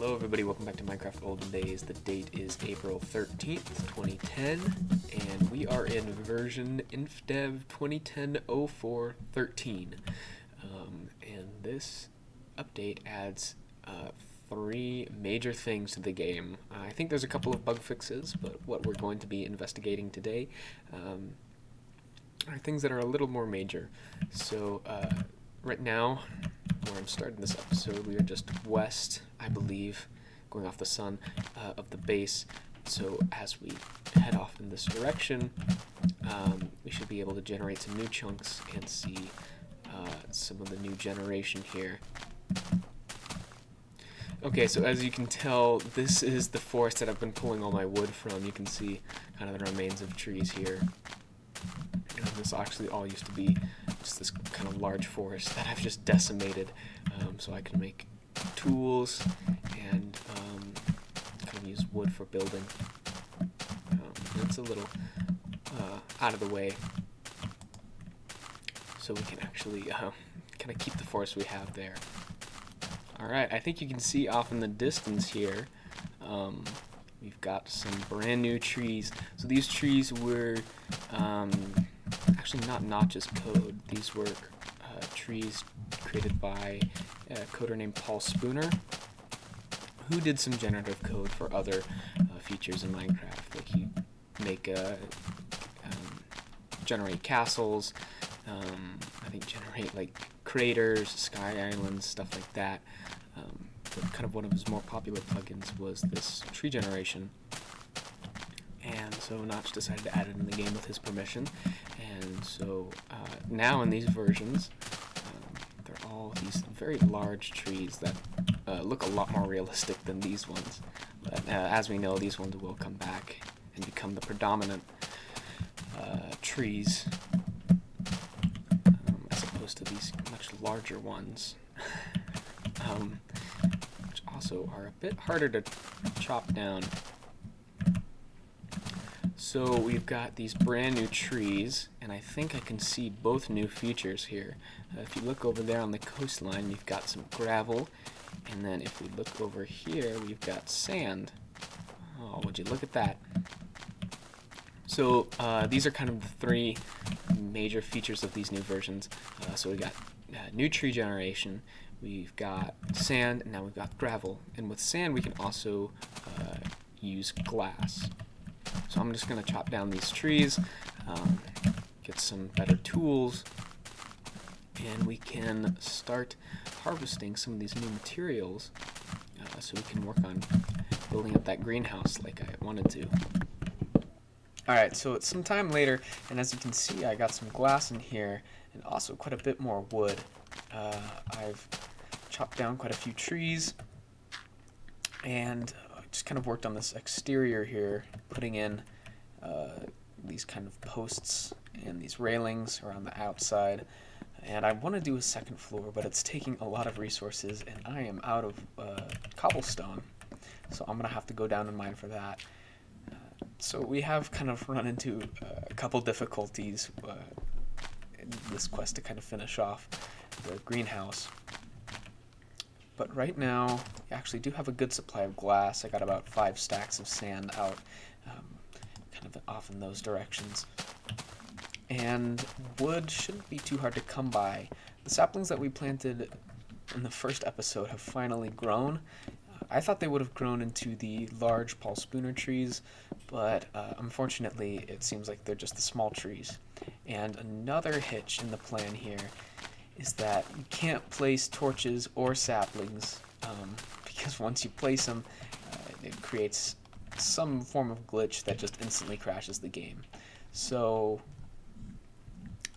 Hello everybody, welcome back to Minecraft Olden Days. The date is April 13th, 2010, and we are in version Infdev 20100413. And this update adds three major things to the game. I think there's a couple of bug fixes, but what we're going to be investigating today are things that are a little more major. So right now, where I'm starting this episode, we are just west, I believe, going off the sun, of the base. So as we head off in this direction, we should be able to generate some new chunks and see some of the new generation here. Okay, so as you can tell, this is the forest that I've been pulling all my wood from. You can see kind of the remains of trees here. And this actually all used to be just this kind of large forest that I've just decimated, so I can make tools and kind of use wood for building. It's a little out of the way, so we can actually kind of keep the forest we have there. Alright, I think you can see off in the distance here, we've got some brand new trees. So these trees were actually not Notch's code. These were trees created by a coder named Paul Spooner, who did some generative code for other features in Minecraft. Like he make generate castles, I think generate like craters, sky islands, stuff like that. But kind of one of his more popular plugins was this tree generation. And so Notch decided to add it in the game with his permission. And so now in these versions, they're all these very large trees that look a lot more realistic than these ones. But as we know, these ones will come back and become the predominant trees, as opposed to these much larger ones, which also are a bit harder to chop down. So we've got these brand new trees, and I think I can see both new features here. If you look over there on the coastline, we've got some gravel, and then if we look over here, we've got sand. Oh, would you look at that? So these are kind of the three major features of these new versions. So we got new tree generation, we've got sand, and now we've got gravel. And with sand, we can also use glass. So I'm just going to chop down these trees, get some better tools, and we can start harvesting some of these new materials so we can work on building up that greenhouse like I wanted to. Alright, so it's some time later, and as you can see, I got some glass in here and also quite a bit more wood. I've chopped down quite a few trees, and just kind of worked on this exterior here, putting in these kind of posts and these railings around the outside. And I want to do a second floor, but it's taking a lot of resources, and I am out of cobblestone, so I'm going to have to go down and mine for that. So we have kind of run into a couple difficulties in this quest to kind of finish off the greenhouse. But right now, we actually do have a good supply of glass. I got about 5 stacks of sand out, kind of off in those directions. And wood shouldn't be too hard to come by. The saplings that we planted in the first episode have finally grown. I thought they would have grown into the large Paul Spooner trees, but unfortunately it seems like they're just the small trees. And another hitch in the plan here is that you can't place torches or saplings, because once you place them, it creates some form of glitch that just instantly crashes the game. So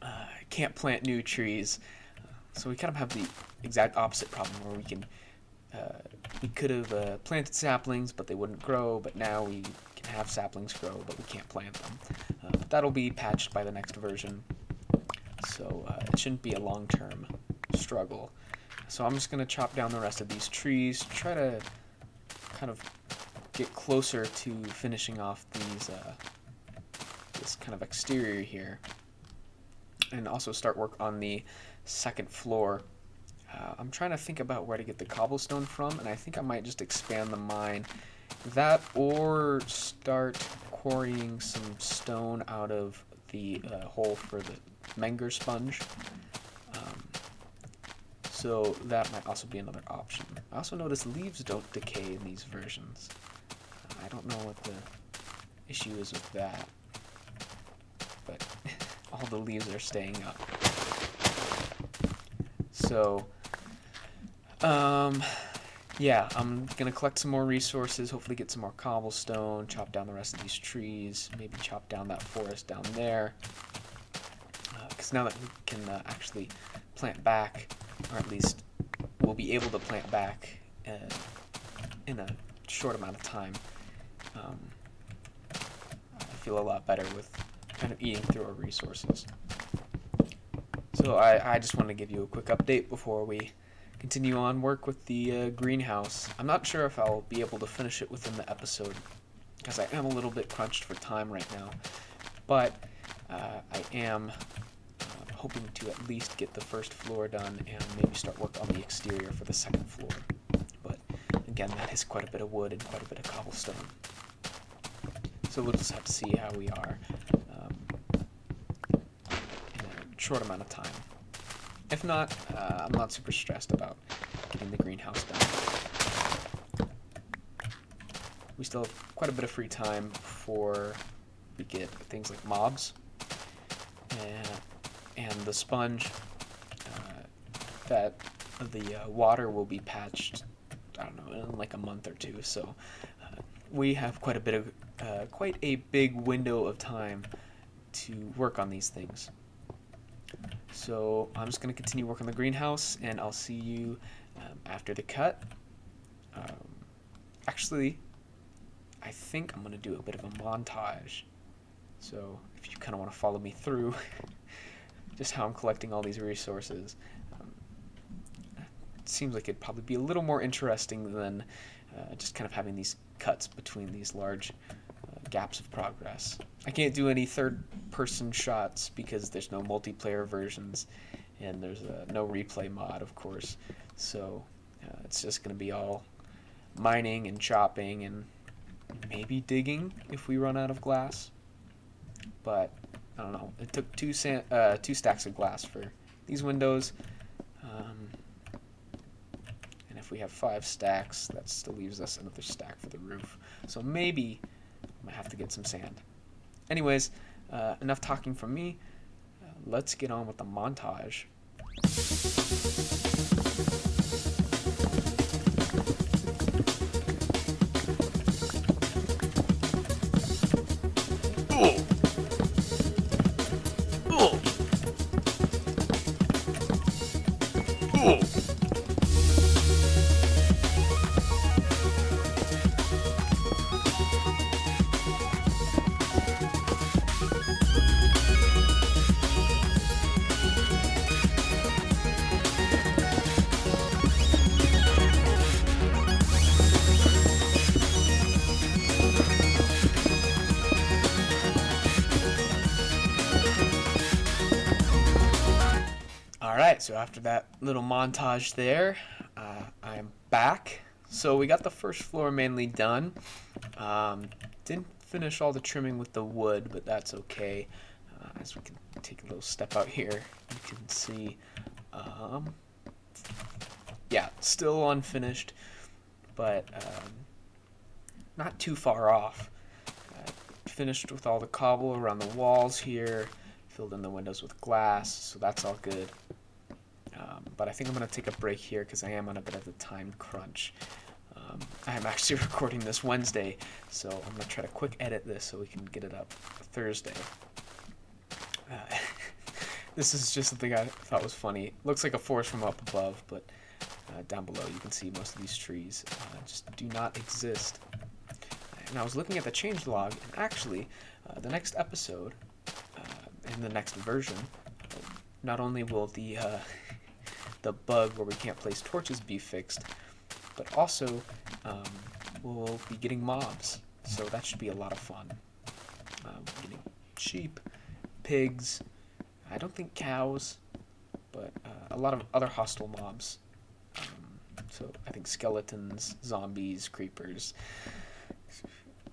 I can't plant new trees, so we kind of have the exact opposite problem where we could have planted saplings, but they wouldn't grow, but now we can have saplings grow, but we can't plant them. That'll be patched by the next version, so it shouldn't be a long-term struggle. So I'm just going to chop down the rest of these trees, try to kind of get closer to finishing off these this kind of exterior here, and also start work on the second floor. I'm trying to think about where to get the cobblestone from, and I think I might just expand the mine. That or start quarrying some stone out of the hole for the Menger sponge. So that might also be another option. I also noticed leaves don't decay in these versions. I don't know what the issue is with that, but all the leaves are staying up. So, yeah, I'm gonna collect some more resources, hopefully get some more cobblestone, chop down the rest of these trees, maybe chop down that forest down there. Because now that we can actually plant back, or at least we'll be able to plant back in a short amount of time, I feel a lot better with kind of eating through our resources. So I just wanted to give you a quick update before we continue on work with the greenhouse. I'm not sure if I'll be able to finish it within the episode, because I am a little bit crunched for time right now, but I am hoping to at least get the first floor done and maybe start work on the exterior for the second floor. But again, that is quite a bit of wood and quite a bit of cobblestone. So we'll just have to see how we are in a short amount of time. If not, I'm not super stressed about getting the greenhouse done. We still have quite a bit of free time before we get things like mobs. And the sponge, that the water will be patched, I don't know, in like a month or two. So we have quite a big window of time to work on these things. So I'm just going to continue working on the greenhouse, and I'll see you after the cut. Actually, I think I'm going to do a bit of a montage. So if you kind of want to follow me through just how I'm collecting all these resources, it seems like it'd probably be a little more interesting than just kind of having these cuts between these large gaps of progress. I can't do any third-person shots because there's no multiplayer versions, and there's no replay mod, of course. So it's just going to be all mining and chopping and maybe digging if we run out of glass. But I don't know. It took two stacks of glass for these windows, and if we have 5 stacks, that still leaves us another stack for the roof. So maybe I might have to get some sand. Anyways, enough talking from me. Let's get on with the montage. Alright, so after that little montage there, I am back. So we got the first floor mainly done. Didn't finish all the trimming with the wood, but that's okay. As we can take a little step out here, you can see, yeah, still unfinished, but not too far off. Finished with all the cobble around the walls here, filled in the windows with glass, so that's all good. But I think I'm going to take a break here because I am on a bit of a time crunch. I am actually recording this Wednesday, so I'm going to try to quick edit this so we can get it up Thursday. This is just something I thought was funny. It looks like a forest from up above, but down below you can see most of these trees just do not exist. And I was looking at the changelog, and actually, the next episode, in the next version, not only will the bug where we can't place torches be fixed, but also we'll be getting mobs. So that should be a lot of fun. Getting sheep, pigs, I don't think cows, but a lot of other hostile mobs So I think skeletons, zombies, creepers,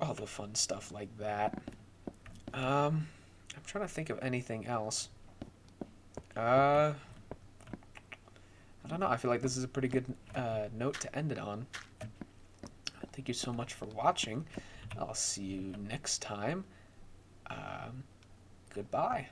all the fun stuff like that. I'm trying to think of anything else. I don't know. I feel like this is a pretty good note to end it on. Thank you so much for watching. I'll see you next time. Goodbye.